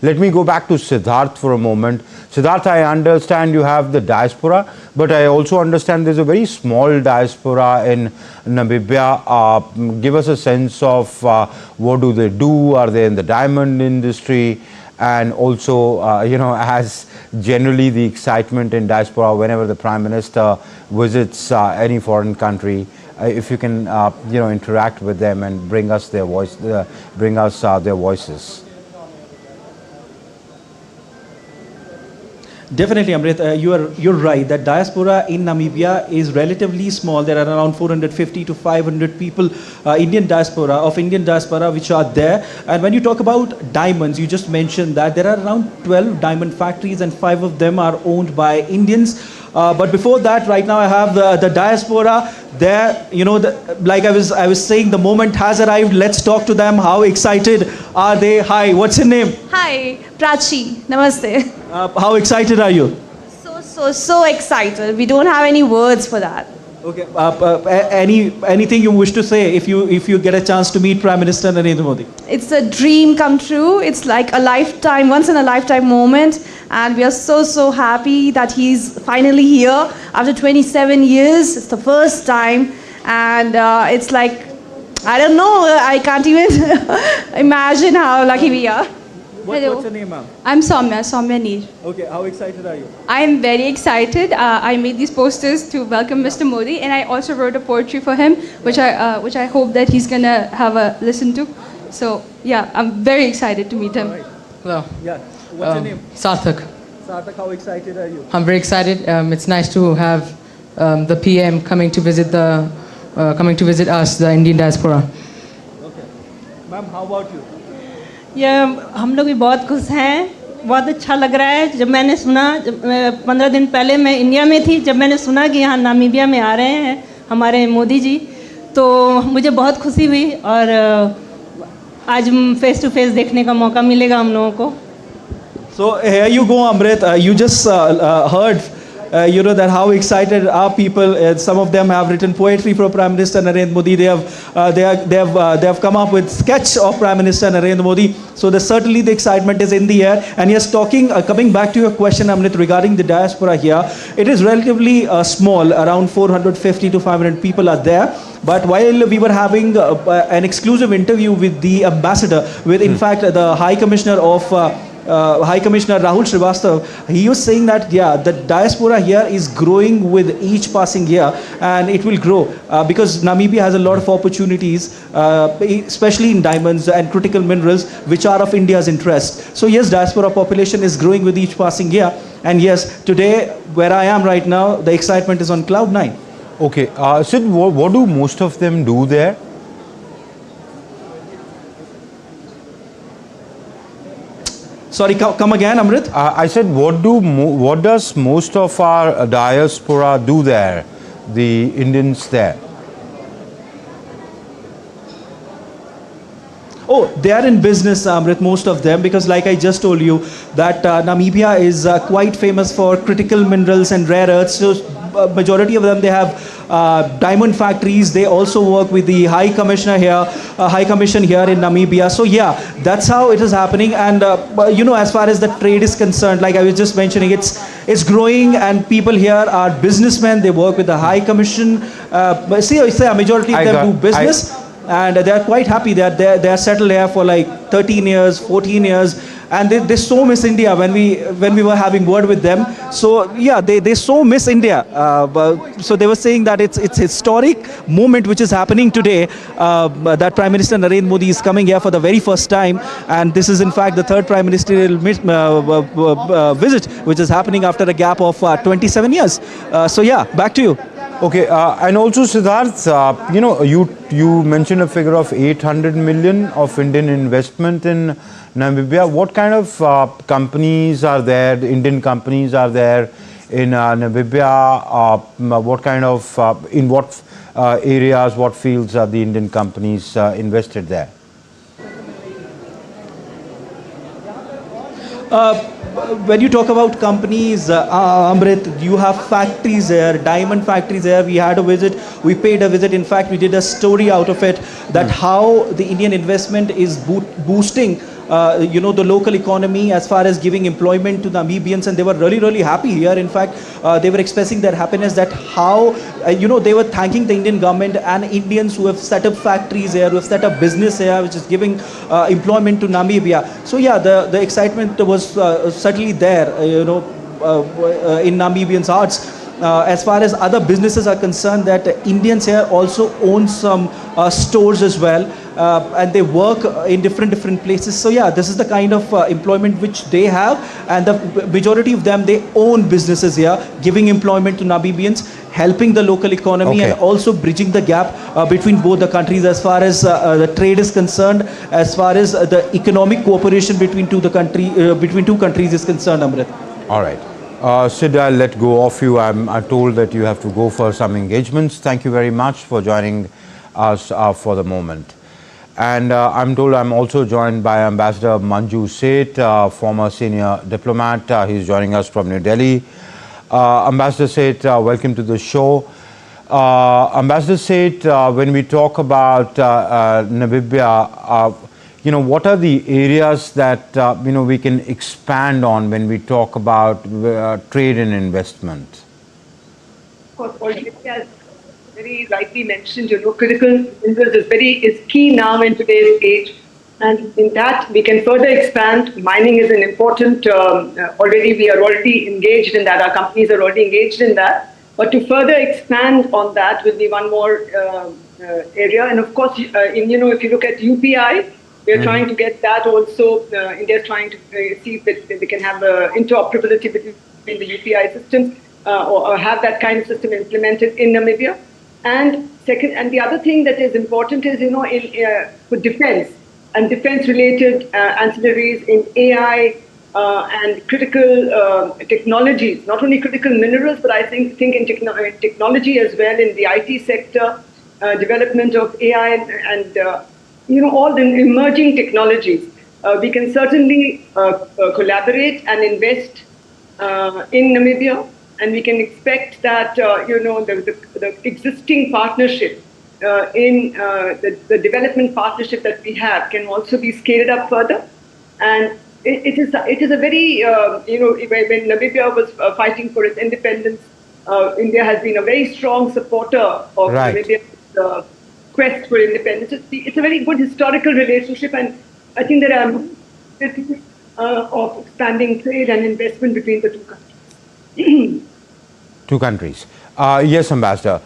Let me go back to Siddharth for a moment. Siddharth, I understand you have the diaspora, but I also understand there's a very small diaspora in Namibia. Give us a sense of what do they do? Are they in the diamond industry? And also, as generally the excitement in diaspora whenever the Prime Minister visits any foreign country, if you can, interact with them and bring us their their voices. Definitely, Amrit, you're right that diaspora in Namibia is relatively small. There are around 450 to 500 people, Indian diaspora, which are there. And when you talk about diamonds, you just mentioned that there are around 12 diamond factories, and 5 of them are owned by Indians. But before that, right now I have the diaspora there. Like I was saying, the moment has arrived. Let's talk to them. How excited are they? Hi, what's your name? Hi, Prachi. Namaste. How excited are you? So excited. We don't have any words for that. Okay. Anything you wish to say if you get a chance to meet Prime Minister Narendra Modi? It's a dream come true. It's like a lifetime, once in a lifetime moment. And we are so happy that he's finally here after 27 years. It's the first time. And it's like, I don't know, I can't even imagine how lucky we are. Hello. What's your name, ma'am? I'm Soumya Neer. Okay, how excited are you? I'm very excited. I made these posters to welcome Mr. Modi, and I also wrote a poetry for him, which I hope that he's gonna have a listen to. So yeah, I'm very excited to meet him. Right. Hello. Yeah. What's your name? Sarthak. Sarthak, how excited are you? I'm very excited. It's nice to have the PM coming to visit us, the Indian diaspora. Okay. Ma'am, how about you? हम लोग भी बहुत खुश हैं, बहुत अच्छा लग रहा है। जब मैंने सुना, 15 दिन पहले मैं इंडिया में थी, जब मैंने सुना कि यहाँ नामीबिया में आ रहे हैं हमारे मोदी जी, तो मुझे बहुत खुशी हुई और आज फेस टू फेस देखने का मौका मिलेगा हम लोगों को। So here you go, Amrit. You just heard that how excited our people. Some of them have written poetry for Prime Minister Narendra Modi. They have come up with sketch of Prime Minister Narendra Modi. So certainly the excitement is in the air. And yes, coming back to your question, Amrit, regarding the diaspora here, it is relatively small. Around 450 to 500 people are there. But while we were having an exclusive interview with the ambassador, with in fact the High Commissioner Rahul Srivastav, he was saying that the diaspora here is growing with each passing year, and it will grow because Namibia has a lot of opportunities, especially in diamonds and critical minerals, which are of India's interest. So yes, diaspora population is growing with each passing year, and yes, today where I am right now, the excitement is on cloud 9. Okay, Sid, what do most of them do there? Sorry, come again, Amrit? I said, what does most of our diaspora do there, the Indians there? Oh, they are in business, Amrit, most of them, because like I just told you, that Namibia is quite famous for critical minerals and rare earths. So majority of them, they have diamond factories. They also work with the High Commission here in Namibia. So yeah, that's how it is happening. And as far as the trade is concerned, like I was just mentioning, it's growing, and people here are businessmen. They work with the High Commission. But see, a majority of them do business. And they are quite happy that they are settled here for like 13 years, 14 years, and they so miss India when we were having word with them. So yeah, they so miss India. So they were saying that it's historic moment which is happening today. That Prime Minister Narendra Modi is coming here for the very first time, and this is in fact the third Prime Ministerial visit which is happening after a gap of 27 years. So yeah, back to you. Okay, and also Siddharth, you mentioned a figure of 800 million of Indian investment in Namibia. What kind of companies are there, Indian companies are there in Namibia? What kind of, in what areas, what fields are the Indian companies invested there? When you talk about companies, Amrit, you have factories there, diamond factories there. We had a visit, we paid a visit. In fact, we did a story out of it, that how the Indian investment is boosting the local economy as far as giving employment to Namibians, and they were really, really happy here. In fact, they were expressing their happiness that how, they were thanking the Indian government and Indians who have set up factories here, who have set up business here, which is giving employment to Namibia. So yeah, the excitement was certainly there, in Namibians' hearts. As far as other businesses are concerned, that Indians here also own some stores as well, and they work in different places. So yeah, this is the kind of employment which they have, and the majority of them, they own businesses here, giving employment to Namibians, helping the local economy, Okay. and also bridging the gap between both the countries as far as the trade is concerned, as far as the economic cooperation between two countries is concerned, Amrit. All right. Sid, I'll let go of you. I'm told that you have to go for some engagements. Thank you very much for joining us for the moment. And I'm told I'm also joined by Ambassador Manju Seth, former senior diplomat. He's joining us from New Delhi. Ambassador Seth, welcome to the show. Ambassador Seth, when we talk about Namibia, what are the areas that we can expand on when we talk about trade and investment? Of course, as very rightly mentioned, critical minerals is key now in today's age, and in that we can further expand. Mining is an important. We are already engaged in that. Our companies are already engaged in that. But to further expand on that will be one more area. And of course, if you look at UPI. We are trying to get that also. India is trying to see if they can have interoperability between the UPI systems or have that kind of system implemented in Namibia. And second, and the other thing that is important is, for defense and defense-related ancillaries in AI and critical technologies, not only critical minerals, but I think in technology as well, in the IT sector, development of AI and all the emerging technologies. We can certainly collaborate and invest in Namibia, and we can expect that the existing partnership in the development partnership that we have can also be scaled up further. And it is a very when Namibia was fighting for its independence, India has been a very strong supporter of Namibia's quest for independence. It's a very good historical relationship, and I think there are of expanding trade and investment between the two countries. Two countries. Yes, Ambassador.